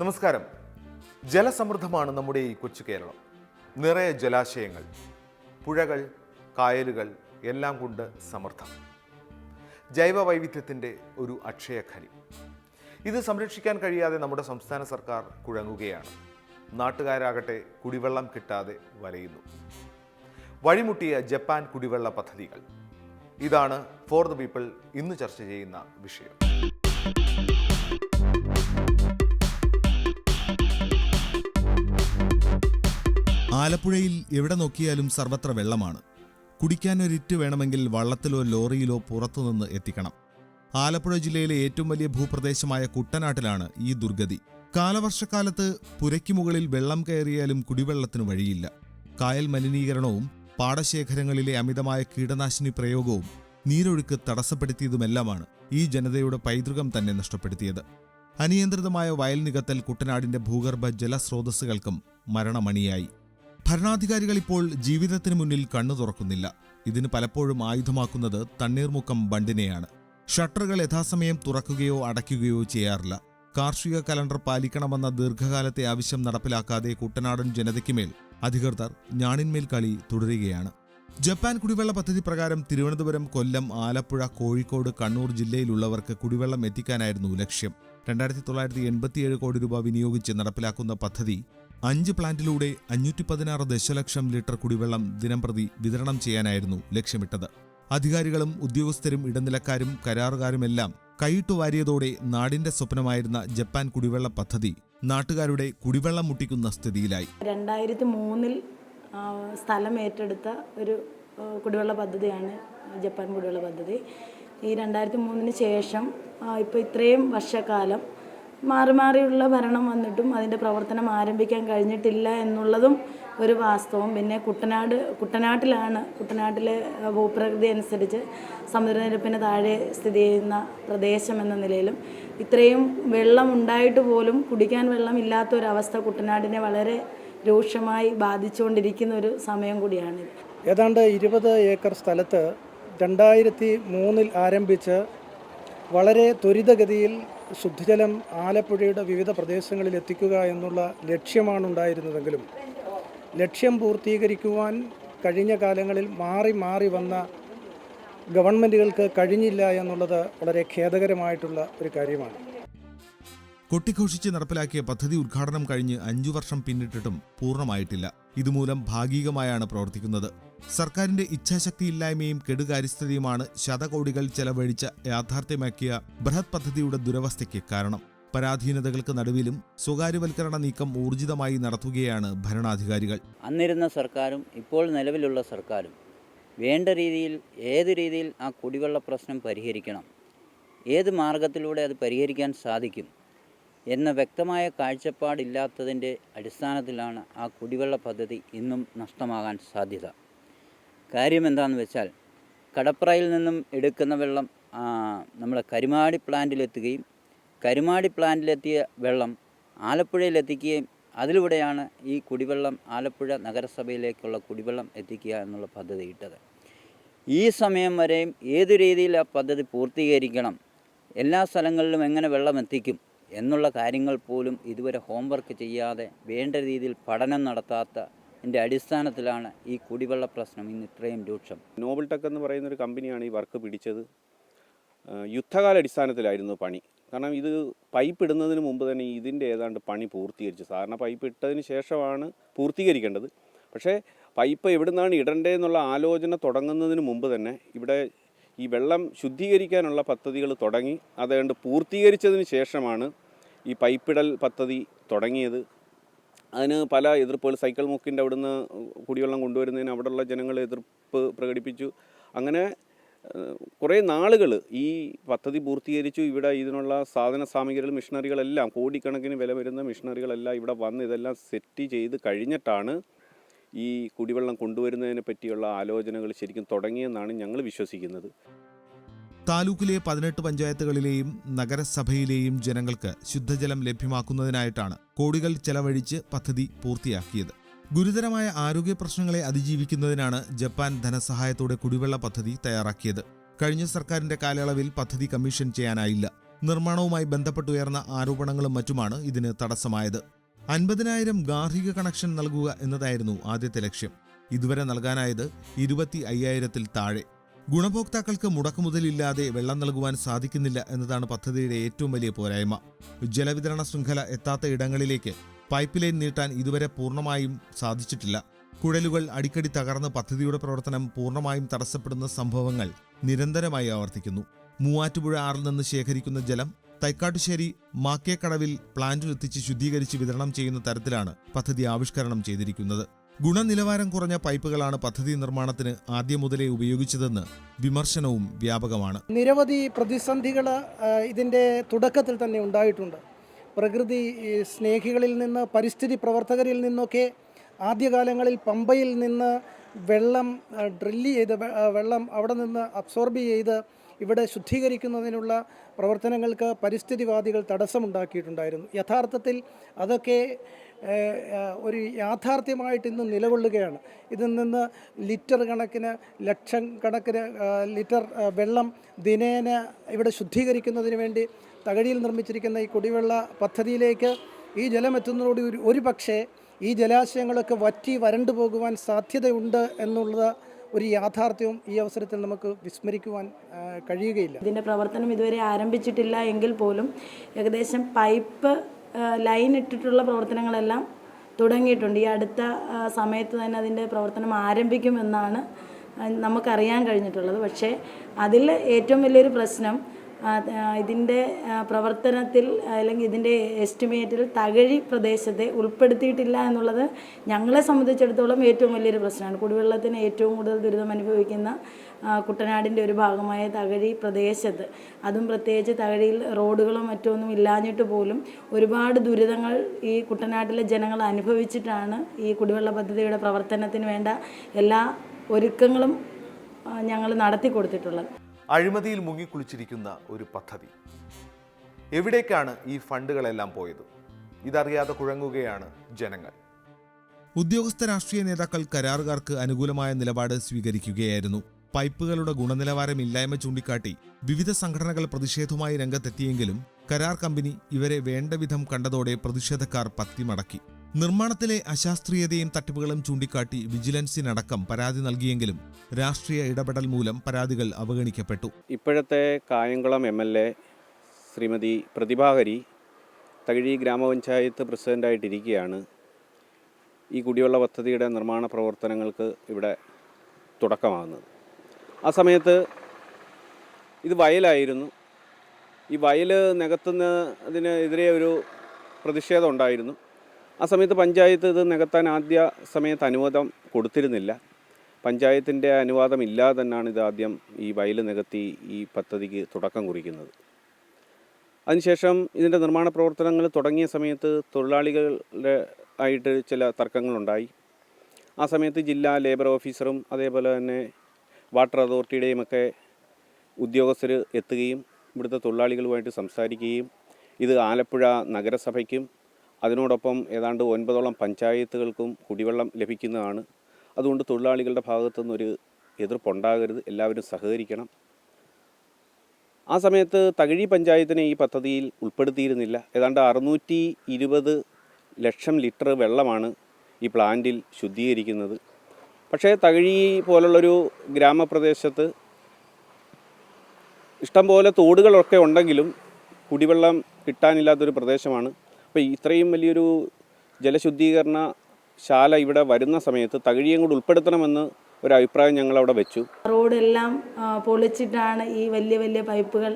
നമസ്കാരം. ജലസമൃദ്ധമാണ് നമ്മുടെ ഈ കൊച്ചു കേരളം. നിറയെ ജലാശയങ്ങൾ, പുഴകൾ, കായലുകൾ എല്ലാം കൊണ്ട് സമൃദ്ധം. ജൈവ വൈവിധ്യത്തിൻ്റെ ഒരു അക്ഷയഖനി. ഇത് സംരക്ഷിക്കാൻ കഴിയാതെ നമ്മുടെ സംസ്ഥാന സർക്കാർ കുഴങ്ങുകയാണ്. നാട്ടുകാരാകട്ടെ കുടിവെള്ളം കിട്ടാതെ വലയുന്നു. വഴിമുട്ടിയ ജപ്പാൻ കുടിവെള്ള പദ്ധതികൾ. ഇതാണ് ഫോർ ദ പീപ്പിൾ ഇന്ന് ചർച്ച ചെയ്യുന്ന വിഷയം. ആലപ്പുഴയിൽ എവിടെ നോക്കിയാലും സർവത്ര വെള്ളമാണ്. കുടിക്കാനൊരിറ്റ് വേണമെങ്കിൽ വള്ളത്തിലോ ലോറിയിലോ പുറത്തുനിന്ന് എത്തിക്കണം. ആലപ്പുഴ ജില്ലയിലെ ഏറ്റവും വലിയ ഭൂപ്രദേശമായ കുട്ടനാട്ടിലാണ് ഈ ദുർഗതി. കാലവർഷക്കാലത്ത് പുരയ്ക്ക് മുകളിൽ വെള്ളം കയറിയാലും കുടിവെള്ളത്തിന് വഴിയില്ല. കായൽ മലിനീകരണവും പാടശേഖരങ്ങളിലെ അമിതമായ കീടനാശിനി പ്രയോഗവും നീരൊഴുക്ക് തടസ്സപ്പെടുത്തിയതുമെല്ലാമാണ് ഈ ജനതയുടെ പൈതൃകം തന്നെ നഷ്ടപ്പെടുത്തിയത്. അനിയന്ത്രിതമായ വയൽ നികത്തൽ കുട്ടനാടിന്റെ ഭൂഗർഭ ജലസ്രോതസ്സുകൾക്കും മരണമണിയായി. ഭരണാധികാരികൾ ഇപ്പോൾ ജീവിതത്തിന് മുന്നിൽ കണ്ണു തുറക്കുന്നില്ല. ഇതിന് പലപ്പോഴും ആയുധമാക്കുന്നത് തണ്ണീർമുക്കം ബണ്ടിനെയാണ്. ഷട്ടറുകൾ യഥാസമയം തുറക്കുകയോ അടയ്ക്കുകയോ ചെയ്യാറില്ല. കാർഷിക കലണ്ടർ പാലിക്കണമെന്ന ദീർഘകാലത്തെ ആവശ്യം നടപ്പിലാക്കാതെ കുട്ടനാടൻ ജനതയ്ക്കുമേൽ അധികൃതർ ഞാണിന്മേൽ കളി തുടരുകയാണ്. ജപ്പാൻ കുടിവെള്ള പദ്ധതി പ്രകാരം തിരുവനന്തപുരം, കൊല്ലം, ആലപ്പുഴ, കോഴിക്കോട്, കണ്ണൂർ ജില്ലയിലുള്ളവർക്ക് കുടിവെള്ളം എത്തിക്കാനായിരുന്നു ലക്ഷ്യം. 2987 കോടി രൂപ വിനിയോഗിച്ച് നടപ്പിലാക്കുന്ന പദ്ധതി 5 പ്ലാന്റിലൂടെ 516 ദശലക്ഷം ലിറ്റർ കുടിവെള്ളം ദിനംപ്രതി വിതരണം ചെയ്യാനായിരുന്നു ലക്ഷ്യമിട്ടത്. അധികാരികളും ഉദ്യോഗസ്ഥരും ഇടനിലക്കാരും കരാറുകാരുമെല്ലാം കൈയിട്ടുവാരിയതോടെ നാടിന്റെ സ്വപ്നമായിരുന്ന ജപ്പാൻ കുടിവെള്ള പദ്ധതി നാട്ടുകാരുടെ കുടിവെള്ളം മുട്ടിക്കുന്ന സ്ഥിതിയിലായി. 2003 സ്ഥലം ഏറ്റെടുത്ത ഒരു കുടിവെള്ള പദ്ധതിയാണ് ജപ്പാൻ കുടിവെള്ള പദ്ധതി. ഈ 2003 ശേഷം ഇപ്പോൾ ഇത്രയും വർഷക്കാലം മാറിയുള്ള ഭരണം വന്നിട്ടും അതിൻ്റെ പ്രവർത്തനം ആരംഭിക്കാൻ കഴിഞ്ഞിട്ടില്ല എന്നുള്ളതും ഒരു വാസ്തവം. പിന്നെ കുട്ടനാട്ടിലെ ഭൂപ്രകൃതി അനുസരിച്ച് സമുദ്രനിരപ്പിന് താഴെ സ്ഥിതി ചെയ്യുന്ന പ്രദേശം എന്ന നിലയിലും ഇത്രയും വെള്ളം ഉണ്ടായിട്ട് പോലും കുടിക്കാൻ വെള്ളം ഇല്ലാത്തൊരവസ്ഥ കുട്ടനാടിനെ വളരെ രൂക്ഷമായി ബാധിച്ചുകൊണ്ടിരിക്കുന്ന ഒരു സമയം കൂടിയാണിത്. ഏതാണ്ട് 20 ഏക്കർ സ്ഥലത്ത് 2003 ആരംഭിച്ച് വളരെ ത്വരിതഗതിയിൽ ശുദ്ധജലം ആലപ്പുഴയുടെ വിവിധ പ്രദേശങ്ങളിൽ എത്തിക്കുക എന്നുള്ള ലക്ഷ്യമാണ് ഉണ്ടായിരുന്നതെങ്കിലും ലക്ഷ്യം പൂർത്തീകരിക്കുവാൻ കഴിഞ്ഞ കാലങ്ങളിൽ മാറി വന്ന ഗവൺമെൻറ്റുകൾക്ക് കഴിഞ്ഞില്ല എന്നുള്ളത് വളരെ ഖേദകരമായിട്ടുള്ള ഒരു കാര്യമാണ്. കൊട്ടിഘോഷിച്ച് നടപ്പിലാക്കിയ പദ്ധതി ഉദ്ഘാടനം കഴിഞ്ഞ് 5 വർഷം പിന്നിട്ടിട്ടും പൂർണ്ണമായിട്ടില്ല. ഇതുമൂലം ഭാഗികമായാണ് പ്രവർത്തിക്കുന്നത്. സർക്കാരിന്റെ ഇച്ഛാശക്തിയില്ലായ്മയും കെടുകാര്യസ്ഥതയുമാണ് ശതകോടികൾ ചെലവഴിച്ച് യാഥാർത്ഥ്യമാക്കിയ ബൃഹത് പദ്ധതിയുടെ ദുരവസ്ഥയ്ക്ക് കാരണം. പരാധീനതകൾക്ക് നടുവിലും സ്വകാര്യവൽക്കരണ നീക്കം ഊർജിതമായി നടത്തുകയാണ് ഭരണാധികാരികൾ. അന്നിരുന്ന സർക്കാരും ഇപ്പോൾ നിലവിലുള്ള സർക്കാരും വേണ്ട രീതിയിൽ ഏത് രീതിയിൽ ആ കുടിവെള്ള പ്രശ്നം പരിഹരിക്കണം, ഏത് മാർഗത്തിലൂടെ അത് പരിഹരിക്കാൻ സാധിക്കും എന്ന വ്യക്തമായ കാഴ്ചപ്പാടില്ലാത്തതിൻ്റെ അടിസ്ഥാനത്തിലാണ് ആ കുടിവെള്ള പദ്ധതി ഇന്നും നഷ്ടമാകാൻ സാധ്യത. കാര്യം എന്താണെന്ന് വെച്ചാൽ കടപ്രയിൽ നിന്നും എടുക്കുന്ന വെള്ളം നമ്മൾ കരുമാടി പ്ലാന്റിലെത്തുകയും കരുമാടി പ്ലാന്റിലെത്തിയ വെള്ളം ആലപ്പുഴയിലെത്തിക്കുകയും അതിലൂടെയാണ് ഈ കുടിവെള്ളം ആലപ്പുഴ നഗരസഭയിലേക്കുള്ള കുടിവെള്ളം എത്തിക്കുക എന്നുള്ള പദ്ധതി ഇട്ടത്. ഈ സമയം വരെയും ഏതു രീതിയിൽ ആ പദ്ധതി പൂർത്തീകരിക്കണം, എല്ലാ സ്ഥലങ്ങളിലും എങ്ങനെ വെള്ളം എത്തിക്കും എന്നുള്ള കാര്യങ്ങൾ പോലും ഇതുവരെ ഹോംവർക്ക് ചെയ്യാതെ വേണ്ട രീതിയിൽ പഠനം നടത്താത്തതിൻ്റെ അടിസ്ഥാനത്തിലാണ് ഈ കുടിവെള്ള പ്രശ്നം ഇന്ന് ഇത്രയും രൂക്ഷം. നോബൽ ടെക് എന്ന് പറയുന്നൊരു കമ്പനിയാണ് ഈ വർക്ക് പിടിച്ചത്. യുദ്ധകാലാടിസ്ഥാനത്തിലായിരുന്നു പണി. കാരണം ഇത് പൈപ്പ് ഇടുന്നതിന് മുമ്പ് തന്നെ ഇതിൻ്റെ ഏതാണ്ട് പണി പൂർത്തീകരിച്ചു. സാധാരണ പൈപ്പ് ഇട്ടതിന് ശേഷമാണ് പൂർത്തീകരിക്കേണ്ടത്. പക്ഷേ പൈപ്പ് എവിടെ നിന്നാണ് ഇടേണ്ടതെന്നുള്ള ആലോചന തുടങ്ങുന്നതിന് മുമ്പ് തന്നെ ഇവിടെ ഈ വെള്ളം ശുദ്ധീകരിക്കാനുള്ള പദ്ധതികൾ തുടങ്ങി. അതുകൊണ്ട് പൂർത്തീകരിച്ചതിന് ശേഷമാണ് ഈ പൈപ്പിടൽ പദ്ധതി തുടങ്ങിയത്. അതിന് പല എതിർപ്പുകൾ, സൈക്കിൾ മുക്കിൻ്റെ അവിടുന്ന് കുടിവെള്ളം കൊണ്ടുവരുന്നതിന് അവിടെയുള്ള ജനങ്ങൾ എതിർപ്പ് പ്രകടിപ്പിച്ചു. അങ്ങനെ കുറേ നാളുകൾ ഈ പദ്ധതി പൂർത്തീകരിച്ചു. ഇവിടെ ഇതിനുള്ള സാധന സാമഗ്രികൾ, മിഷനറികളെല്ലാം, കോടിക്കണക്കിന് വില വരുന്ന മിഷനറികളെല്ലാം ഇവിടെ വന്ന് ഇതെല്ലാം സെറ്റ് ചെയ്ത് കഴിഞ്ഞിട്ടാണ് ഈ കുടിവെള്ളം കൊണ്ടുവരുന്നതിനെ പറ്റിയുള്ള ആലോചനകൾ ശരിക്കും തുടങ്ങിയെന്നാണ് ഞങ്ങൾ വിശ്വസിക്കുന്നത്. താലൂക്കിലെ 18 പഞ്ചായത്തുകളിലെയും നഗരസഭയിലെയും ജനങ്ങൾക്ക് ശുദ്ധജലം ലഭ്യമാക്കുന്നതിനായിട്ടാണ് കോടികൾ ചെലവഴിച്ച് പദ്ധതി പൂർത്തിയാക്കിയത്. ഗുരുതരമായ ആരോഗ്യ പ്രശ്നങ്ങളെ അതിജീവിക്കുന്നതിനാണ് ജപ്പാൻ ധനസഹായത്തോടെ കുടിവെള്ള പദ്ധതി തയ്യാറാക്കിയത്. കഴിഞ്ഞ സർക്കാരിന്റെ കാലയളവിൽ പദ്ധതി കമ്മീഷൻ ചെയ്യാനായില്ല. നിർമ്മാണവുമായി ബന്ധപ്പെട്ടുയർന്ന ആരോപണങ്ങളും മറ്റുമാണ് ഇതിന് തടസ്സമായത്. 50,000 ഗാർഹിക കണക്ഷൻ നൽകുക എന്നതായിരുന്നു ആദ്യത്തെ ലക്ഷ്യം. ഇതുവരെ നൽകാനായത് 25,000-ൽ താഴെ. ഗുണഭോക്താക്കൾക്ക് മുടക്കുമുതലില്ലാതെ വെള്ളം നൽകുവാൻ സാധിക്കുന്നില്ല എന്നതാണ് പദ്ധതിയുടെ ഏറ്റവും വലിയ പോരായ്മ. ജലവിതരണ ശൃംഖല എത്താത്ത ഇടങ്ങളിലേക്ക് പൈപ്പ് ലൈൻ നീട്ടാൻ ഇതുവരെ പൂർണ്ണമായും സാധിച്ചിട്ടില്ല. കുഴലുകൾ അടിക്കടി തകർന്ന് പദ്ധതിയുടെ പ്രവർത്തനം പൂർണ്ണമായും തടസ്സപ്പെടുന്ന സംഭവങ്ങൾ നിരന്തരമായി ആവർത്തിക്കുന്നു. മൂവാറ്റുപുഴ ആറിൽ നിന്ന് ശേഖരിക്കുന്ന ജലം തൈക്കാട്ടുശ്ശേരി മാക്കേക്കടവിൽ പ്ലാന്റിലെത്തിച്ച് ശുദ്ധീകരിച്ച് വിതരണം ചെയ്യുന്ന തരത്തിലാണ് പദ്ധതി ആവിഷ്കരണം ചെയ്തിരിക്കുന്നത്. ഗുണനിലവാരം കുറഞ്ഞ പൈപ്പുകളാണ് പദ്ധതി നിർമ്മാണത്തിന് ആദ്യം മുതലേ ഉപയോഗിച്ചതെന്ന് വിമർശനവും വ്യാപകമാണ്. നിരവധി പ്രതിസന്ധികൾ ഇതിൻ്റെ തുടക്കത്തിൽ തന്നെ ഉണ്ടായിട്ടുണ്ട്. പ്രകൃതി സ്നേഹികളിൽ നിന്ന്, പരിസ്ഥിതി പ്രവർത്തകരിൽ നിന്നൊക്കെ ആദ്യകാലങ്ങളിൽ പമ്പയിൽ നിന്ന് വെള്ളം ഡ്രില്ല് ചെയ്ത് വെള്ളം അവിടെ നിന്ന് അബ്സോർബ് ചെയ്ത് ഇവിടെ ശുദ്ധീകരിക്കുന്നതിനുള്ള പ്രവർത്തനങ്ങൾക്ക് പരിസ്ഥിതിവാദികൾ തടസ്സമുണ്ടാക്കിയിട്ടുണ്ടായിരുന്നു. യഥാർത്ഥത്തിൽ അതൊക്കെ ഒരു യാഥാർത്ഥ്യമായിട്ട് ഇന്ന് നിലകൊള്ളുകയാണ്. ഇതിൽ നിന്ന് ലിറ്റർ കണക്കിന്, ലക്ഷം കണക്കിന് ലിറ്റർ വെള്ളം ദിനേന ഇവിടെ ശുദ്ധീകരിക്കുന്നതിന് വേണ്ടി തകഴിയിൽ നിർമ്മിച്ചിരിക്കുന്ന ഈ കുടിവെള്ള പദ്ധതിയിലേക്ക് ഈ ജലം എത്തുന്നതോടുകൂടി ഒരു പക്ഷേ ഈ ജലാശയങ്ങളൊക്കെ വറ്റി വരണ്ടു പോകുവാൻ സാധ്യതയുണ്ട് എന്നുള്ള ഒരു യാഥാർത്ഥ്യവും ഈ അവസരത്തിൽ നമുക്ക് വിസ്മരിക്കുവാൻ കഴിയുകയില്ല. ഇതിൻ്റെ പ്രവർത്തനം ഇതുവരെ ആരംഭിച്ചിട്ടില്ല എങ്കിൽ പോലും ഏകദേശം പൈപ്പ് ലൈൻ ഇട്ടിട്ടുള്ള പ്രവർത്തനങ്ങളെല്ലാം തുടങ്ങിയിട്ടുണ്ട്. ഈ അടുത്ത സമയത്ത് തന്നെ അതിൻ്റെ പ്രവർത്തനം ആരംഭിക്കുമെന്നാണ് നമുക്കറിയാൻ കഴിഞ്ഞിട്ടുള്ളത്. പക്ഷേ അതിൽ ഏറ്റവും വലിയൊരു പ്രശ്നം ഇതിൻ്റെ പ്രവർത്തനത്തിൽ അല്ലെങ്കിൽ ഇതിൻ്റെ എസ്റ്റിമേറ്റിൽ തകഴി പ്രദേശത്തെ ഉൾപ്പെടുത്തിയിട്ടില്ല എന്നുള്ളത് ഞങ്ങളെ സംബന്ധിച്ചിടത്തോളം ഏറ്റവും വലിയൊരു പ്രശ്നമാണ്. കുടിവെള്ളത്തിന് ഏറ്റവും കൂടുതൽ ദുരിതം അനുഭവിക്കുന്ന കുട്ടനാടിൻ്റെ ഒരു ഭാഗമായ തകഴി പ്രദേശത്ത്, അതും പ്രത്യേകിച്ച് തകഴിയിൽ റോഡുകളോ മറ്റൊന്നും ഇല്ലാഞ്ഞിട്ട് പോലും ഒരുപാട് ദുരിതങ്ങൾ ഈ കുട്ടനാട്ടിലെ ജനങ്ങൾ അനുഭവിച്ചിട്ടാണ് ഈ കുടിവെള്ള പദ്ധതിയുടെ പ്രവർത്തനത്തിന് വേണ്ട എല്ലാ ഒരുക്കങ്ങളും ഞങ്ങൾ നടത്തി കൊടുത്തിട്ടുള്ളത്. അഴിമതിയിൽ മുങ്ങിക്കുളിച്ചിരിക്കുന്ന ഒരു പദ്ധതി. എവിടേക്കാണ് ഈ ഫണ്ടുകളെല്ലാം പോയത്? ഇതറിയാതെ കുഴങ്ങുകയാണ് ജനങ്ങൾ. ഉദ്യോഗസ്ഥ രാഷ്ട്രീയ നേതാക്കൾ കരാറുകാർക്ക് അനുകൂലമായ നിലപാട് സ്വീകരിക്കുകയായിരുന്നു. പൈപ്പുകളുടെ ഗുണനിലവാരമില്ലായ്മ ചൂണ്ടിക്കാട്ടി വിവിധ സംഘടനകൾ പ്രതിഷേധവുമായി രംഗത്തെത്തിയെങ്കിലും കരാർ കമ്പനി ഇവരെ വേണ്ടവിധം കണ്ടതോടെ പ്രതിഷേധക്കാർ പത്തിമടക്കി. നിർമ്മാണത്തിലെ അശാസ്ത്രീയതയും തട്ടിപ്പുകളും ചൂണ്ടിക്കാട്ടി വിജിലൻസിനടക്കം പരാതി നൽകിയെങ്കിലും രാഷ്ട്രീയ ഇടപെടൽ മൂലം പരാതികൾ അവഗണിക്കപ്പെട്ടു. ഇപ്പോഴത്തെ കായംകുളം MLA ശ്രീമതി പ്രതിഭാകരി തകഴി ഗ്രാമപഞ്ചായത്ത് പ്രസിഡൻ്റായിട്ടിരിക്കുകയാണ്. ഈ കുടിവെള്ള പദ്ധതിയുടെ നിർമ്മാണ പ്രവർത്തനങ്ങൾക്ക് ഇവിടെ തുടക്കമാകുന്നത്. ആ സമയത്ത് ഇത് വയലായിരുന്നു. ഈ വയൽ നികത്തുന്നതിനെതിരെ ഒരു പ്രതിഷേധം ഉണ്ടായിരുന്നു. ആ സമയത്ത് പഞ്ചായത്ത് ഇത് നികത്താൻ ആദ്യ സമയത്ത് അനുവാദം കൊടുത്തിരുന്നില്ല. പഞ്ചായത്തിൻ്റെ അനുവാദം ഇല്ലാതെ തന്നെയാണ് ഇത് ആദ്യം ഈ വയൽ നികത്തി ഈ പദ്ധതിക്ക് തുടക്കം കുറിക്കുന്നത്. അതിനുശേഷം ഇതിൻ്റെ നിർമ്മാണ പ്രവർത്തനങ്ങൾ തുടങ്ങിയ സമയത്ത് തൊഴിലാളികളുടെ ആയിട്ട് ചില തർക്കങ്ങളുണ്ടായി. ആ സമയത്ത് ജില്ലാ ലേബർ ഓഫീസറും അതേപോലെ തന്നെ വാട്ടർ അതോറിറ്റിയുടെയും ഒക്കെ ഉദ്യോഗസ്ഥർ എത്തുകയും ഇവിടുത്തെ തൊഴിലാളികളുമായിട്ട് സംസാരിക്കുകയും ഇത് ആലപ്പുഴ നഗരസഭയ്ക്കും അതിനോടൊപ്പം ഏതാണ്ട് 9 പഞ്ചായത്തുകൾക്കും കുടിവെള്ളം ലഭിക്കുന്നതാണ്. അതുകൊണ്ട് തൊഴിലാളികളുടെ ഭാഗത്തുനിന്നൊരു എതിർപ്പുണ്ടാകരുത്, എല്ലാവരും സഹകരിക്കണം. ആ സമയത്ത് തകഴി പഞ്ചായത്തിനെ ഈ പദ്ധതിയിൽ ഉൾപ്പെടുത്തിയിരുന്നില്ല. ഏതാണ്ട് 620 ലക്ഷം ലിറ്റർ വെള്ളമാണ് ഈ പ്ലാന്റിൽ ശുദ്ധീകരിക്കുന്നത്. പക്ഷേ തകഴി പോലുള്ളൊരു ഗ്രാമപ്രദേശത്ത് ഇഷ്ടംപോലെ തോടുകളൊക്കെ ഉണ്ടെങ്കിലും കുടിവെള്ളം കിട്ടാനില്ലാത്തൊരു പ്രദേശമാണ്. അപ്പോൾ ഇത്രയും വലിയൊരു ജലശുദ്ധീകരണ ശാല ഇവിടെ വരുന്ന സമയത്ത് തകഴിയും കൂടി ഉൾപ്പെടുത്തണമെന്ന് ഒരു അഭിപ്രായം ഞങ്ങളവിടെ വെച്ചു. റോഡെല്ലാം പൊളിച്ചിട്ടാണ് ഈ വലിയ വലിയ പൈപ്പുകൾ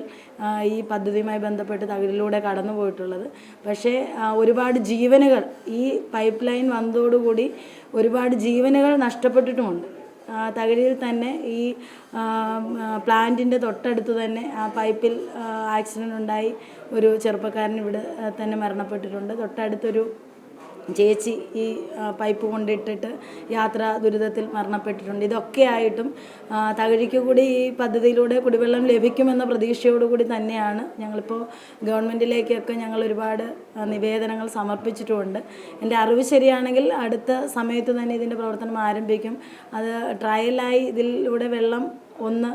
ഈ പദ്ധതിയുമായി ബന്ധപ്പെട്ട് തകഴിയിലൂടെ കടന്നു പോയിട്ടുള്ളത്. പക്ഷേ ഒരുപാട് ജീവനുകൾ ഈ പൈപ്പ് ലൈൻ വന്നതോടുകൂടി ഒരുപാട് ജീവനുകൾ നഷ്ടപ്പെട്ടിട്ടുമുണ്ട്. തകഴിയിൽ തന്നെ ഈ പ്ലാന്റിൻ്റെ തൊട്ടടുത്ത് തന്നെ ആ പൈപ്പിൽ ആക്സിഡൻ്റ് ഉണ്ടായി ഒരു ചെറുപ്പക്കാരൻ ഇവിടെ തന്നെ മരണപ്പെട്ടിട്ടുണ്ട്. തൊട്ടടുത്തൊരു ചേച്ചി ഈ പൈപ്പ് കൊണ്ടിട്ടിട്ട് യാത്രാ ദുരിതത്തിൽ മരണപ്പെട്ടിട്ടുണ്ട്. ഇതൊക്കെ ആയിട്ടും തകഴിക്ക് കൂടി ഈ പദ്ധതിയിലൂടെ കുടിവെള്ളം ലഭിക്കുമെന്ന പ്രതീക്ഷയോടുകൂടി തന്നെയാണ് ഞങ്ങളിപ്പോൾ ഗവൺമെൻറ്റിലേക്കൊക്കെ ഞങ്ങൾ ഒരുപാട് നിവേദനങ്ങൾ സമർപ്പിച്ചിട്ടുമുണ്ട്. എൻ്റെ അറിവ് ശരിയാണെങ്കിൽ അടുത്ത സമയത്ത് തന്നെ ഇതിൻ്റെ പ്രവർത്തനം ആരംഭിക്കും. അത് ട്രയലായി ഇതിലൂടെ വെള്ളം ഒന്ന്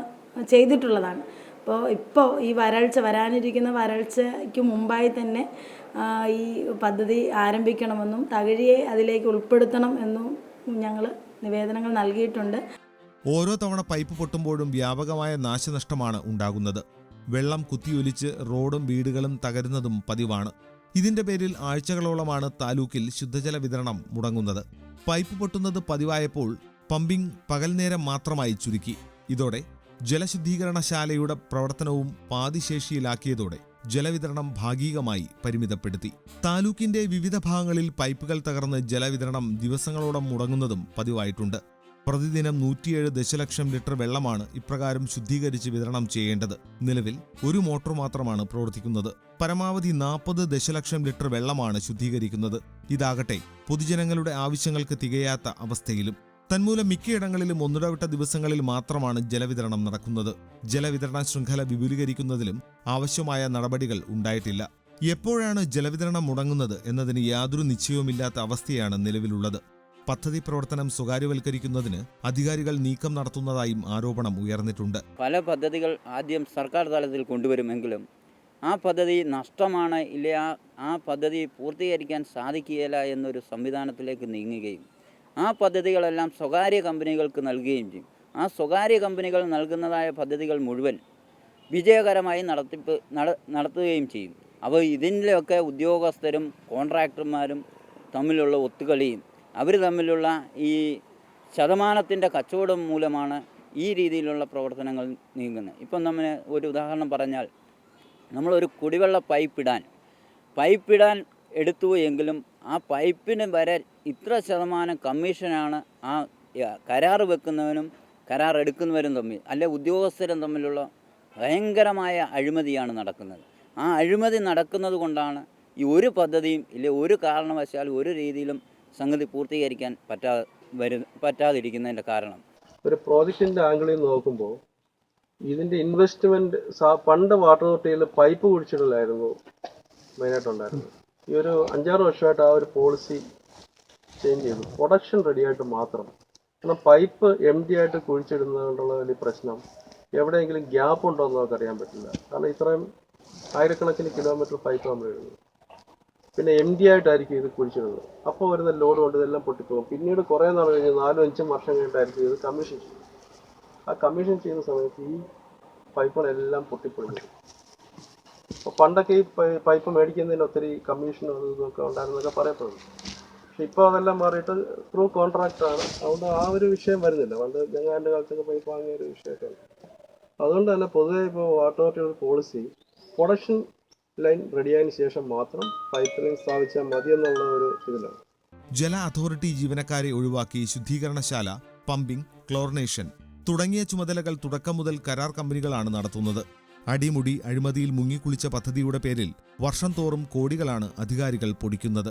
ചെയ്തിട്ടുള്ളതാണ്. ഇപ്പോൾ ഈ വരാനിരിക്കുന്ന വരൾച്ചയ്ക്ക് മുമ്പായി തന്നെ ഈ പദ്ധതി ആരംഭിക്കണമെന്നും തകഴിയെ അതിലേക്ക് ഉൾപ്പെടുത്തണം എന്നും ഞങ്ങൾ നിവേദനങ്ങൾ നൽകിയിട്ടുണ്ട്. ഓരോ തവണ പൈപ്പ് പൊട്ടുമ്പോഴും വ്യാപകമായ നാശനഷ്ടമാണ് ഉണ്ടാകുന്നത്. വെള്ളം കുത്തിയൊലിച്ച് റോഡും വീടുകളും തകരുന്നതും പതിവാണ്. ഇതിന്റെ പേരിൽ ആഴ്ചകളോളമാണ് താലൂക്കിൽ ശുദ്ധജല വിതരണം മുടങ്ങുന്നത്. പൈപ്പ് പൊട്ടുന്നത് പതിവായപ്പോൾ പമ്പിംഗ് പകൽനേരം മാത്രമായി ചുരുക്കി. ഇതോടെ ജലശുദ്ധീകരണശാലയുടെ പ്രവർത്തനവും പാതിശേഷിയിലാക്കിയതോടെ ജലവിതരണം ഭാഗികമായി പരിമിതപ്പെടുത്തി. താലൂക്കിന്റെ വിവിധ ഭാഗങ്ങളിൽ പൈപ്പുകൾ തകർന്ന് ജലവിതരണം ദിവസങ്ങളോളം മുടങ്ങുന്നതും പതിവായിട്ടുണ്ട്. പ്രതിദിനം 107 ദശലക്ഷം ലിറ്റർ വെള്ളമാണ് ഇപ്രകാരം ശുദ്ധീകരിച്ച് വിതരണം ചെയ്യേണ്ടത്. നിലവിൽ ഒരു മോട്ടോർ മാത്രമാണ് പ്രവർത്തിക്കുന്നത്. പരമാവധി 40 ദശലക്ഷം ലിറ്റർ വെള്ളമാണ് ശുദ്ധീകരിക്കുന്നത്. ഇതാകട്ടെ പൊതുജനങ്ങളുടെ ആവശ്യങ്ങൾക്ക് തികയാത്ത അവസ്ഥയിലും. തന്മൂലം മിക്കയിടങ്ങളിലും ഒന്നിടവിട്ട ദിവസങ്ങളിൽ മാത്രമാണ് ജലവിതരണം നടക്കുന്നത്. ജലവിതരണ ശൃംഖല വിപുലീകരിക്കുന്നതിലും ആവശ്യമായ നടപടികൾ ഉണ്ടായിട്ടില്ല. എപ്പോഴാണ് ജലവിതരണം മുടങ്ങുന്നത് എന്നതിന് യാതൊരു നിശ്ചയവുമില്ലാത്ത അവസ്ഥയാണ് നിലവിലുള്ളത്. പദ്ധതി പ്രവർത്തനം സ്വകാര്യവൽക്കരിക്കുന്നതിന് അധികാരികൾ നീക്കം നടത്തുന്നതായും ആരോപണം ഉയർന്നിട്ടുണ്ട്. പല പദ്ധതികൾ ആദ്യം സർക്കാർ തലത്തിൽ കൊണ്ടുവരുമെങ്കിലും ആ പദ്ധതി നഷ്ടമാണ്, ഇല്ല ആ പദ്ധതി പൂർത്തീകരിക്കാൻ സാധിക്കുകയില്ല എന്നൊരു സംവിധാനത്തിലേക്ക് നീങ്ങുകയും ആ പദ്ധതികളെല്ലാം സ്വകാര്യ കമ്പനികൾക്ക് നൽകുകയും ചെയ്യും. ആ സ്വകാര്യ കമ്പനികൾ നൽകുന്നതായ പദ്ധതികൾ മുഴുവൻ വിജയകരമായി നടത്തുകയും ചെയ്യും. അപ്പോൾ ഇതിൻ്റെയൊക്കെ ഉദ്യോഗസ്ഥരും കോൺട്രാക്ടർമാരും തമ്മിലുള്ള ഒത്തുകളിയും അവർ തമ്മിലുള്ള ഈ ശതമാനത്തിൻ്റെ കച്ചവടം മൂലമാണ് ഈ രീതിയിലുള്ള പ്രവർത്തനങ്ങൾ നീങ്ങുന്നത്. ഇപ്പം നമ്മൾ ഒരു ഉദാഹരണം പറഞ്ഞാൽ, നമ്മളൊരു കുടിവെള്ള പൈപ്പിടാൻ എടുത്തു എങ്കിലും ആ പൈപ്പിന് വരെ ഇത്ര ശതമാനം കമ്മീഷനാണ് ആ കരാർ വെക്കുന്നവനും കരാർ എടുക്കുന്നവരും തമ്മിൽ, അല്ലെ ഉദ്യോഗസ്ഥരും തമ്മിലുള്ള ഭയങ്കരമായ അഴിമതിയാണ് നടക്കുന്നത്. ആ അഴിമതി നടക്കുന്നത് കൊണ്ടാണ് ഈ ഒരു പദ്ധതിയും ഇല്ല ഒരു കാരണവശാലും ഒരു രീതിയിലും സംഗതി പൂർത്തീകരിക്കാൻ പറ്റാതിരിക്കുന്നതിൻ്റെ കാരണം. ഒരു പ്രോജക്റ്റിൻ്റെ ആംഗിളിൽ നോക്കുമ്പോൾ ഇതിൻ്റെ ഇൻവെസ്റ്റ്മെൻറ്റ് പണ്ട് വാട്ടർ അതോറിറ്റിയിൽ പൈപ്പ് കുഴിച്ചിടലായിരുന്നു മെയിനായിട്ടുണ്ടായിരുന്നത്. ഈ ഒരു 5-6 വർഷമായിട്ട് ആ ഒരു പോളിസി ചേഞ്ച് ചെയ്തു. പ്രൊഡക്ഷൻ റെഡിയായിട്ട് മാത്രം. കാരണം പൈപ്പ് ആയിട്ട് കുഴിച്ചിടുന്നത് കൊണ്ടുള്ള വലിയ പ്രശ്നം, എവിടെയെങ്കിലും ഗ്യാപ്പ് ഉണ്ടോ എന്ന് നമുക്ക് അറിയാൻ പറ്റില്ല. കാരണം ഇത്രയും ആയിരക്കണക്കിന് കിലോമീറ്റർ പൈപ്പ് നമ്മൾ ഇടുന്നത്. പിന്നെ ആയിട്ടായിരിക്കും ഇത് കുഴിച്ചിടുന്നത്. അപ്പോൾ വരുന്ന ലോഡ് കൊണ്ട് ഇതെല്ലാം പൊട്ടിപ്പോകും. പിന്നീട് കുറേ നാൾ കഴിഞ്ഞ് 4-5 വർഷം കഴിഞ്ഞിട്ടായിരിക്കും ഇത് കമ്മീഷൻ ചെയ്യും. ആ കമ്മീഷൻ ചെയ്യുന്ന സമയത്ത് ഈ പൈപ്പുകളെല്ലാം പൊട്ടിപ്പൊളിഞ്ഞു. അപ്പോൾ പണ്ടൊക്കെ ഈ പൈപ്പ് മേടിക്കുന്നതിന് ഒത്തിരി കമ്മീഷനും ഇതൊക്കെ ഉണ്ടായിരുന്നൊക്കെ പറയപ്പെടുന്നു. പക്ഷെ ഇപ്പോൾ അതെല്ലാം മാറിയിട്ട് ത്രൂ കോൺട്രാക്റ്റാണ്. അതുകൊണ്ട് ആ ഒരു വിഷയം വരുന്നില്ല. പണ്ട് ഗംഗാൻ്റെ കാലത്തൊക്കെ പൈപ്പ് വാങ്ങിയ ഒരു വിഷയമൊക്കെ ഉണ്ട്. അതുകൊണ്ട് തന്നെ പൊതുവെ ഇപ്പോൾ വാട്ടർ അതോറിറ്റിയുടെ പോളിസി പ്രൊഡക്ഷൻ ലൈൻ റെഡിയായതിനു ശേഷം മാത്രം പൈപ്പ് ലൈൻ സ്ഥാപിച്ചാൽ മതിയെന്നുള്ള ഒരു ഇതിലാണ്. ജല അതോറിറ്റി ജീവനക്കാരെ ഒഴിവാക്കി ശുദ്ധീകരണശാല, പമ്പിംഗ്, ക്ലോറിനേഷൻ തുടങ്ങിയ ചുമതലകൾ തുടക്കം മുതൽ കരാർ കമ്പനികളാണ് നടത്തുന്നത്. അടിമുടി അഴിമതിയിൽ മുങ്ങിക്കുളിച്ച പദ്ധതിയുടെ പേരിൽ വർഷം തോറും കോടികളാണ് അധികാരികൾ പൊടിക്കുന്നത്.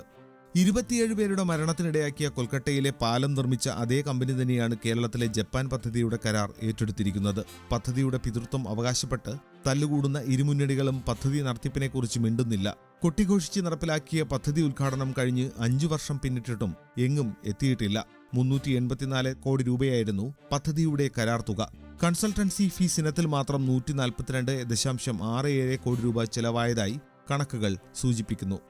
27 പേരുടെ മരണത്തിനിടയാക്കിയ കൊൽക്കട്ടയിലെ പാലം നിർമ്മിച്ച അതേ കമ്പനി തന്നെയാണ് കേരളത്തിലെ ജപ്പാൻ പദ്ധതിയുടെ കരാർ ഏറ്റെടുത്തിരിക്കുന്നത്. പദ്ധതിയുടെ പിതൃത്വം അവകാശപ്പെട്ട് തല്ലുകൂടുന്ന ഇരുമുന്നണികളും പദ്ധതി നടത്തിപ്പിനെക്കുറിച്ച് മിണ്ടുന്നില്ല. കൊട്ടിഘോഷിച്ച് നടപ്പിലാക്കിയ പദ്ധതി ഉദ്ഘാടനം കഴിഞ്ഞ് 5 വർഷം പിന്നിട്ടിട്ടും എങ്ങും എത്തിയിട്ടില്ല. 384 കോടി രൂപയായിരുന്നു പദ്ധതിയുടെ കരാർ തുക. കൺസൾട്ടൻസി ഫീസ് ഇനത്തിൽ മാത്രം 142.67 കോടി രൂപ ചെലവായതായി കണക്കുകൾ സൂചിപ്പിക്കുന്നു.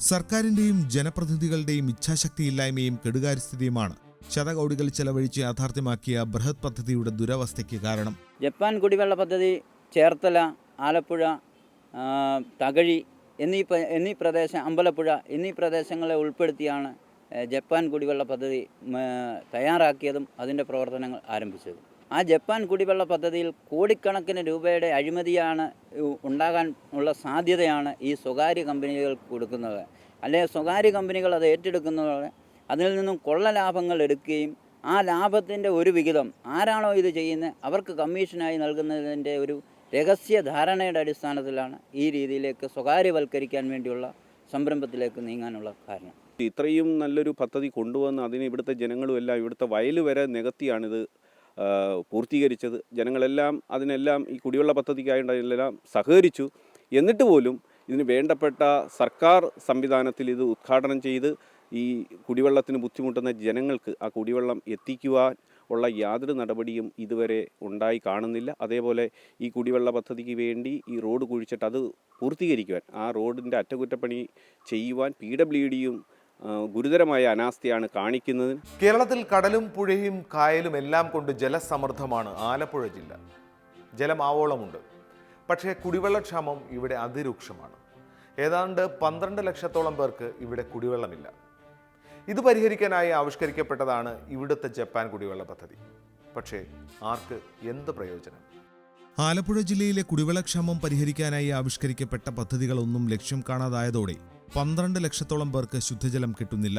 സർക്കാരിന്റെയും ജനപ്രതിനിധികളുടെയും ഇച്ഛാശക്തിയില്ലായ്മയും കെടുകാര്യസ്ഥിതിയുമാണ് ശതകോടികൾ ചെലവഴിച്ച് യാഥാർത്ഥ്യമാക്കിയ ബൃഹത് പദ്ധതിയുടെ ദുരവസ്ഥയ്ക്ക് കാരണം. ജപ്പാൻ കുടിവെള്ള പദ്ധതി ചേർത്തല, ആലപ്പുഴ, തകഴി എന്നീ അമ്പലപ്പുഴ എന്നീ പ്രദേശങ്ങളെ ഉൾപ്പെടുത്തിയാണ് ജപ്പാൻ കുടിവെള്ള പദ്ധതി തയ്യാറാക്കിയതും അതിൻ്റെ പ്രവർത്തനങ്ങൾ ആരംഭിച്ചതും. ആ ജപ്പാൻ കുടിവെള്ള പദ്ധതിയിൽ കോടിക്കണക്കിന് രൂപയുടെ അഴിമതിയാണ് ഉണ്ടാകാൻ ഉള്ള സാധ്യതയാണ് ഈ സ്വകാര്യ കമ്പനികൾക്ക് കൊടുക്കുന്നത്. അല്ലെങ്കിൽ സ്വകാര്യ കമ്പനികൾ അത് ഏറ്റെടുക്കുന്നതോടെ അതിൽ നിന്നും കൊള്ള ലാഭങ്ങൾ എടുക്കുകയും ആ ലാഭത്തിൻ്റെ ഒരു വിഹിതം ആരാണോ ഇത് ചെയ്യുന്നത് അവർക്ക് കമ്മീഷനായി നൽകുന്നതിൻ്റെ ഒരു രഹസ്യ ധാരണയുടെ അടിസ്ഥാനത്തിലാണ് ഈ രീതിയിലേക്ക് സ്വകാര്യവൽക്കരിക്കാൻ വേണ്ടിയുള്ള സംരംഭത്തിലേക്ക് നീങ്ങാനുള്ള കാരണം. ഇത്രയും നല്ലൊരു പദ്ധതി കൊണ്ടുവന്ന് അതിന് ഇവിടുത്തെ ജനങ്ങളും എല്ലാം ഇവിടുത്തെ വയൽ വരെ നികത്തിയാണിത് പൂർത്തീകരിച്ചത്. ജനങ്ങളെല്ലാം അതിനെല്ലാം ഈ കുടിവെള്ള പദ്ധതിക്കായിട്ട് അതിലെല്ലാം സഹകരിച്ചു. എന്നിട്ട് പോലും ഇതിന് വേണ്ടപ്പെട്ട സർക്കാർ സംവിധാനത്തിൽ ഇത് ഉദ്ഘാടനം ചെയ്ത് ഈ കുടിവെള്ളത്തിന് ബുദ്ധിമുട്ടുന്ന ജനങ്ങൾക്ക് ആ കുടിവെള്ളം എത്തിക്കുവാൻ ഉള്ള യാതൊരു നടപടിയും ഇതുവരെ ഉണ്ടായി കാണുന്നില്ല. അതേപോലെ ഈ കുടിവെള്ള പദ്ധതിക്ക് വേണ്ടി ഈ റോഡ് കുഴിച്ചിട്ട് അത് പൂർത്തീകരിക്കുവാൻ, ആ റോഡിൻ്റെ അറ്റകുറ്റപ്പണി ചെയ്യുവാൻ PWDയും ഗുരുതരമായ അനാസ്ഥയാണ് കാണിക്കുന്നത്. കേരളത്തിൽ കടലും പുഴയും കായലും എല്ലാം കൊണ്ട് ജലസമൃദ്ധമാണ് ആലപ്പുഴ ജില്ല. ജലം ആവോളമുണ്ട്. പക്ഷേ കുടിവെള്ളക്ഷാമം ഇവിടെ അതിരൂക്ഷമാണ്. ഏതാണ്ട് 12 ലക്ഷത്തോളം പേർക്ക് ഇവിടെ കുടിവെള്ളമില്ല. ഇത് പരിഹരിക്കാനായി ആവിഷ്കരിക്കപ്പെട്ടതാണ് ഇവിടുത്തെ ജപ്പാൻ കുടിവെള്ള പദ്ധതി. പക്ഷേ ആർക്ക് എന്ത് പ്രയോജനം? ആലപ്പുഴ ജില്ലയിലെ കുടിവെള്ളക്ഷാമം പരിഹരിക്കാനായി ആവിഷ്കരിക്കപ്പെട്ട പദ്ധതികളൊന്നും ലക്ഷ്യം കാണാതായതോടെ 12 ലക്ഷത്തോളം പേർക്ക് ശുദ്ധജലം കിട്ടുന്നില്ല.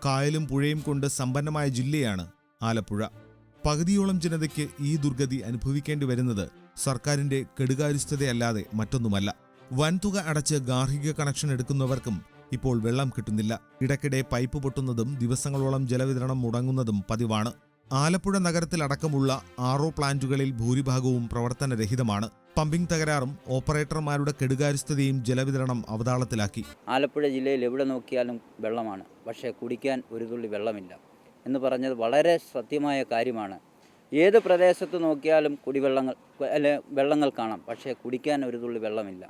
കായലും പുഴയും കൊണ്ട് സമ്പന്നമായ ജില്ലയാണ് ആലപ്പുഴ. പകുതിയോളം ജനതയ്ക്ക് ഈ ദുർഗതി അനുഭവിക്കേണ്ടി വരുന്നത് സർക്കാരിന്റെ കെടുകാര്യസ്ഥതയല്ലാതെ മറ്റൊന്നുമല്ല. വൻതുക അടച്ച് ഗാർഹിക കണക്ഷൻ എടുക്കുന്നവർക്കും ഇപ്പോൾ വെള്ളം കിട്ടുന്നില്ല. ഇടയ്ക്കിടെ പൈപ്പ് പൊട്ടുന്നതും ദിവസങ്ങളോളം ജലവിതരണം മുടങ്ങുന്നതും പതിവാണ്. ആലപ്പുഴ നഗരത്തിലടക്കമുള്ള RO പ്ലാന്റുകളിൽ ഭൂരിഭാഗവും പ്രവർത്തനരഹിതമാണ്. പമ്പിംഗ് തകരാറും ഓപ്പറേറ്റർമാരുടെ കെടുകാര്യസ്ഥതയും ജലവിതരണം അവതാളത്തിലാക്കി. ആലപ്പുഴ ജില്ലയിൽ എവിടെ നോക്കിയാലും വെള്ളമാണ്, പക്ഷേ കുടിക്കാൻ ഒരു തുള്ളി വെള്ളമില്ല എന്ന് പറഞ്ഞത് വളരെ സത്യമായ കാര്യമാണ്. ഏത് പ്രദേശത്ത് നോക്കിയാലും വെള്ളങ്ങൾ കാണാം, പക്ഷേ കുടിക്കാൻ ഒരു തുള്ളി വെള്ളമില്ല.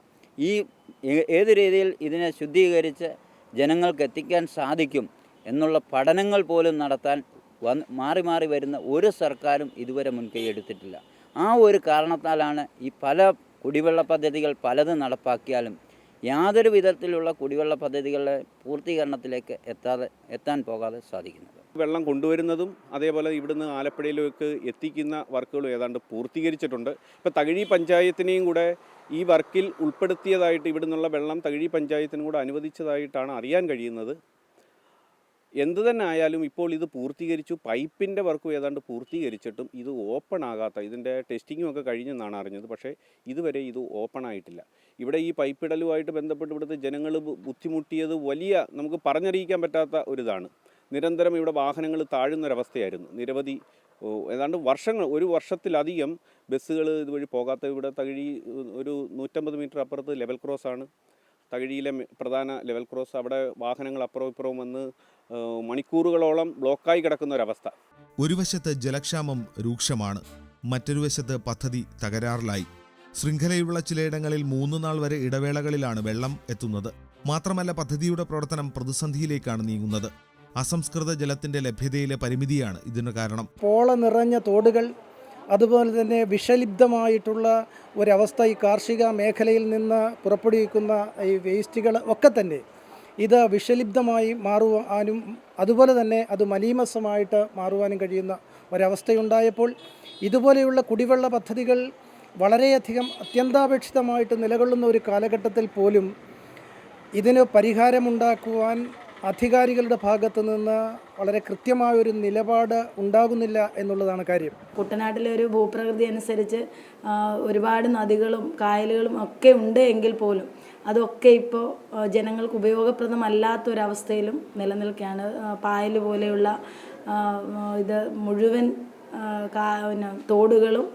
ഏത് രീതിയിൽ ഇതിനെ ശുദ്ധീകരിച്ച് ജനങ്ങൾക്ക് എത്തിക്കാൻ സാധിക്കും എന്നുള്ള പഠനങ്ങൾ പോലും നടത്താൻ മാറി മാറി വരുന്ന ഒരു സർക്കാരും ഇതുവരെ മുൻകൈ എടുത്തിട്ടില്ല. ആ ഒരു കാരണത്താലാണ് ഈ പല കുടിവെള്ള പദ്ധതികൾ പലതും നടപ്പാക്കിയാലും യാതൊരു വിധത്തിലുള്ള കുടിവെള്ള പദ്ധതികളുടെ പൂർത്തീകരണത്തിലേക്ക് എത്താൻ പോകാതെ സാധിക്കുന്നത്. വെള്ളം കൊണ്ടുവരുന്നതും അതേപോലെ ഇവിടുന്ന് ആലപ്പുഴയിലേക്ക് എത്തിക്കുന്ന വർക്കുകളും ഏതാണ്ട് പൂർത്തീകരിച്ചിട്ടുണ്ട്. ഇപ്പോൾ തകഴി പഞ്ചായത്തിനെയും കൂടെ ഈ വർക്കിൽ ഉൾപ്പെടുത്തിയതായിട്ട്, ഇവിടുന്നുള്ള വെള്ളം തകഴി പഞ്ചായത്തിനും കൂടെ അനുവദിച്ചതായിട്ടാണ് അറിയാൻ കഴിയുന്നത്. എന്തു തന്നെ ആയാലും ഇപ്പോൾ ഇത് പൂർത്തീകരിച്ചു. പൈപ്പിൻ്റെ വർക്കും ഏതാണ്ട് പൂർത്തീകരിച്ചിട്ടും ഇത് ഓപ്പൺ ആകാത്ത, ഇതിൻ്റെ ടെസ്റ്റിങ്ങും ഒക്കെ കഴിഞ്ഞെന്നാണ് അറിഞ്ഞത്. പക്ഷേ ഇതുവരെ ഇത് ഓപ്പൺ ആയിട്ടില്ല. ഇവിടെ ഈ പൈപ്പിടലുമായിട്ട് ബന്ധപ്പെട്ട് ഇവിടുത്തെ ജനങ്ങൾ ബുദ്ധിമുട്ടിയത് വലിയ, നമുക്ക് പറഞ്ഞറിയിക്കാൻ പറ്റാത്ത ഒരിതാണ്. നിരന്തരം ഇവിടെ വാഹനങ്ങൾ താഴുന്നൊരവസ്ഥയായിരുന്നു. നിരവധി ഏതാണ്ട് ഒരു വർഷത്തിലധികം ബസ്സുകൾ ഇതുവഴി പോകാത്ത. ഇവിടെ തകഴി ഒരു 150 മീറ്റർ അപ്പുറത്ത് ലെവൽ ക്രോസാണ്, തകഴിയിലെ പ്രധാന ലെവൽ ക്രോസ്. അവിടെ വാഹനങ്ങൾ അപ്പുറവും ഇപ്പുറവും വന്ന് മണിക്കൂറുകളോളം ബ്ലോക്കായി കിടക്കുന്ന ഒരവസ്ഥ. ഒരു വശത്ത് ജലക്ഷാമം രൂക്ഷമാണ്, മറ്റൊരു വശത്ത് പദ്ധതി തകരാറിലായി. ശൃംഖലയുള്ള ചിലയിടങ്ങളിൽ 3 നാൾ വരെ ഇടവേളകളിലാണ് വെള്ളം എത്തുന്നത്. മാത്രമല്ല പദ്ധതിയുടെ പ്രവർത്തനം പ്രതിസന്ധിയിലേക്കാണ് നീങ്ങുന്നത്. അസംസ്കൃത ജലത്തിന്റെ ലഭ്യതയിലെ പരിമിതിയാണ് ഇതിന് കാരണം. പോള നിറഞ്ഞ തോടുകൾ, അതുപോലെ തന്നെ വിഷലിപ്തമായിട്ടുള്ള ഒരവസ്ഥ ഈ കാർഷിക മേഖലയിൽ നിന്ന് പുറപ്പെടുവിക്കുന്ന ഈ വേസ്റ്റുകൾ ഒക്കെ തന്നെ ഇത് വിഷലിപ്തമായി മാറുവാനും അതുപോലെ തന്നെ അത് മലീമസമായിട്ട് മാറുവാനും കഴിയുന്ന ഒരവസ്ഥയുണ്ടായപ്പോൾ ഇതുപോലെയുള്ള കുടിവെള്ള പദ്ധതികൾ വളരെയധികം അത്യന്താപേക്ഷിതമായിട്ട് നിലകൊള്ളുന്ന ഒരു കാലഘട്ടത്തിൽ പോലും ഇതിന് പരിഹാരമുണ്ടാക്കുവാൻ അധികാരികളുടെ ഭാഗത്തു നിന്ന് വളരെ കൃത്യമായൊരു നിലപാട് ഉണ്ടാകുന്നില്ല എന്നുള്ളതാണ് കാര്യം. കുട്ടനാട്ടിലെ ഒരു ഭൂപ്രകൃതി അനുസരിച്ച് ഒരുപാട് നദികളും കായലുകളും ഒക്കെ ഉണ്ട് എങ്കിൽ പോലും അതൊക്കെ ഇപ്പോൾ ജനങ്ങൾക്ക് ഉപയോഗപ്രദമല്ലാത്തൊരവസ്ഥയിലും നിലനിൽക്കുകയാണ്. പായൽ പോലെയുള്ള ഇത് മുഴുവൻ തോടുകളും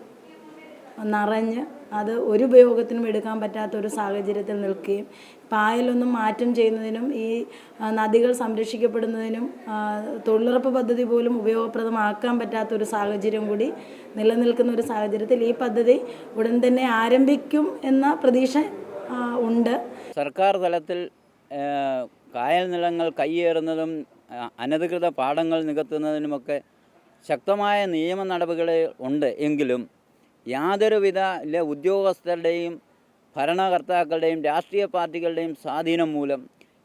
നിറഞ്ഞ് അത് ഒരു ഉപയോഗത്തിനും എടുക്കാൻ പറ്റാത്തൊരു സാഹചര്യത്തിൽ നിൽക്കുകയും പായലൊന്നും മാറ്റം ചെയ്യുന്നതിനും ഈ നദികൾ സംരക്ഷിക്കപ്പെടുന്നതിനും തൊഴിലുറപ്പ് പദ്ധതി പോലും ഉപയോഗപ്രദമാക്കാൻ പറ്റാത്തൊരു സാഹചര്യം കൂടി നിലനിൽക്കുന്ന ഒരു സാഹചര്യത്തിൽ ഈ പദ്ധതി ഉടൻ തന്നെ ആരംഭിക്കും എന്ന പ്രതീക്ഷ ഉണ്ട്. സർക്കാർ തലത്തിൽ കായൽ നിലങ്ങൾ കയ്യേറുന്നതും അനധികൃത പാടങ്ങൾ നികത്തുന്നതിനുമൊക്കെ ശക്തമായ നിയമ നടപടികൾ ഉണ്ട്. എങ്കിലും യാതൊരുവിധ ഉദ്യോഗസ്ഥരുടെയും ഭരണകർത്താക്കളുടെയും രാഷ്ട്രീയ പാർട്ടികളുടെയും സ്വാധീനം മൂലം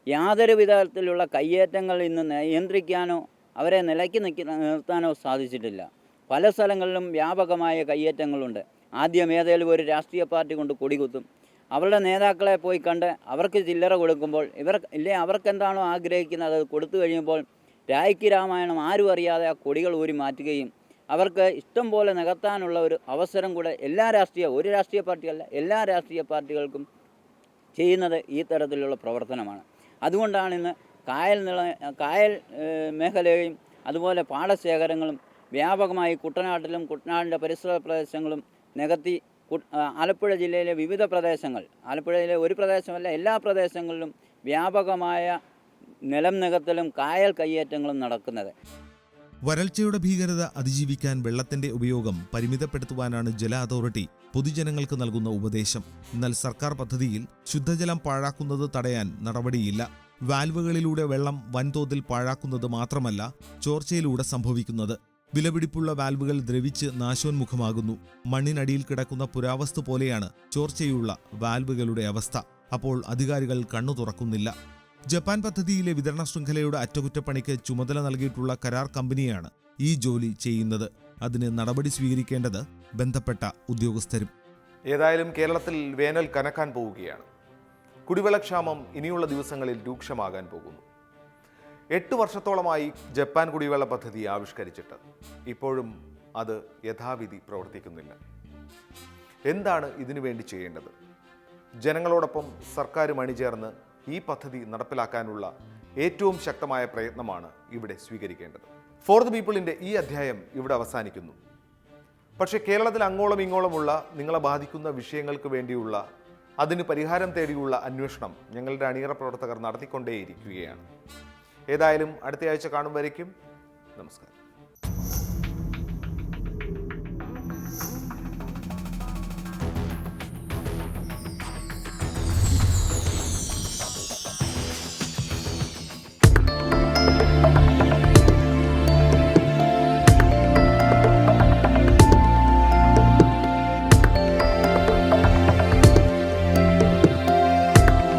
യാതൊരു വിധത്തിലുള്ള കയ്യേറ്റങ്ങൾ ഇന്ന് നിയന്ത്രിക്കാനോ അവരെ നിലയ്ക്ക് നിർത്താനോ സാധിച്ചിട്ടില്ല. പല സ്ഥലങ്ങളിലും വ്യാപകമായ കയ്യേറ്റങ്ങളുണ്ട്. ആദ്യം ഏതെങ്കിലും ഒരു രാഷ്ട്രീയ പാർട്ടി കൊണ്ട് കൊടികുത്തും, അവരുടെ നേതാക്കളെ പോയി കണ്ട് അവർക്ക് ചില്ലറ കൊടുക്കുമ്പോൾ അവർക്കെന്താണോ ആഗ്രഹിക്കുന്നത് അത് കൊടുത്തു കഴിയുമ്പോൾ രായ്ക്ക് രാമായണം ആരും അറിയാതെ ആ കൊടികൾ ഊരി മാറ്റുകയും അവർക്ക് ഇഷ്ടം പോലെ നികത്താനുള്ള ഒരു അവസരം കൂടെ ഒരു രാഷ്ട്രീയ പാർട്ടിയല്ല, എല്ലാ രാഷ്ട്രീയ പാർട്ടികൾക്കും ചെയ്യുന്നത് ഈ തരത്തിലുള്ള പ്രവർത്തനമാണ്. അതുകൊണ്ടാണ് ഇന്ന് കായൽ മേഖലയും അതുപോലെ പാടശേഖരങ്ങളും വ്യാപകമായി കുട്ടനാട്ടിലും കുട്ടനാടിൻ്റെ പരിസര പ്രദേശങ്ങളും നികത്തി ആലപ്പുഴ ജില്ലയിലെ വിവിധ പ്രദേശങ്ങൾ, ആലപ്പുഴയിലെ ഒരു പ്രദേശമല്ല എല്ലാ പ്രദേശങ്ങളിലും വ്യാപകമായ നിലം നികത്തലും കായൽ കയ്യേറ്റങ്ങളും നടക്കുന്നത്. വരൾച്ചയുടെ ഭീകരത അതിജീവിക്കാൻ വെള്ളത്തിന്റെ ഉപയോഗം പരിമിതപ്പെടുത്തുവാനാണ് ജല അതോറിറ്റി പൊതുജനങ്ങൾക്ക് നൽകുന്ന ഉപദേശം. എന്നാൽ സർക്കാർ പദ്ധതിയിൽ ശുദ്ധജലം പാഴാക്കുന്നത് തടയാൻ നടപടിയില്ല. വാൽവുകളിലൂടെ വെള്ളം വൻതോതിൽ പാഴാക്കുന്നത് മാത്രമല്ല ചോർച്ചയിലൂടെ സംഭവിക്കുന്നത്. വിലപിടിപ്പുള്ള വാൽവുകൾ ദ്രവിച്ച് നാശോന്മുഖമാകുന്നു. മണ്ണിനടിയിൽ കിടക്കുന്ന പുരാവസ്തു പോലെയാണ് ചോർച്ചയുള്ള വാൽവുകളുടെ അവസ്ഥ. അപ്പോൾ അധികാരികൾ കണ്ണു തുറക്കുന്നില്ല. ജപ്പാൻ പദ്ധതിയിലെ വിതരണ ശൃംഖലയുടെ അറ്റകുറ്റപ്പണിക്ക് ചുമതല നൽകിയിട്ടുള്ള കരാർ കമ്പനിയാണ് ഈ ജോലി ചെയ്യുന്നത്. അതിന് നടപടി സ്വീകരിക്കേണ്ടത് ബന്ധപ്പെട്ട ഉദ്യോഗസ്ഥരും. ഏതായാലും കേരളത്തിൽ വേനൽ കനക്കാൻ പോവുകയാണ്. കുടിവെള്ളക്ഷാമം ഇനിയുള്ള ദിവസങ്ങളിൽ രൂക്ഷമാകാൻ പോകുന്നു. 8 വർഷത്തോളമായി ജപ്പാൻ കുടിവെള്ള പദ്ധതി ആവിഷ്കരിച്ചിട്ട് ഇപ്പോഴും അത് യഥാവിധി പ്രവർത്തിക്കുന്നില്ല. എന്താണ് ഇതിനു വേണ്ടി ചെയ്യേണ്ടത്? ജനങ്ങളോടൊപ്പം സർക്കാരും അണിചേർന്ന് ഈ പദ്ധതി നടപ്പിലാക്കാനുള്ള ഏറ്റവും ശക്തമായ പ്രയത്നമാണ് ഇവിടെ സ്വീകരിക്കേണ്ടത്. ഫോർ ദ പീപ്പിളിൻ്റെ ഈ അധ്യായം ഇവിടെ അവസാനിക്കുന്നു. പക്ഷേ കേരളത്തിൽ അങ്ങോളം ഇങ്ങോളമുള്ള നിങ്ങളെ ബാധിക്കുന്ന വിഷയങ്ങൾക്ക് വേണ്ടിയുള്ള അതിന് പരിഹാരം തേടിയുള്ള അന്വേഷണം ഞങ്ങളുടെ അണിയറ പ്രവർത്തകർ നടത്തിക്കൊണ്ടേയിരിക്കുകയാണ്. ഏതായാലും അടുത്തയാഴ്ച കാണും വരയ്ക്കും നമസ്കാരം.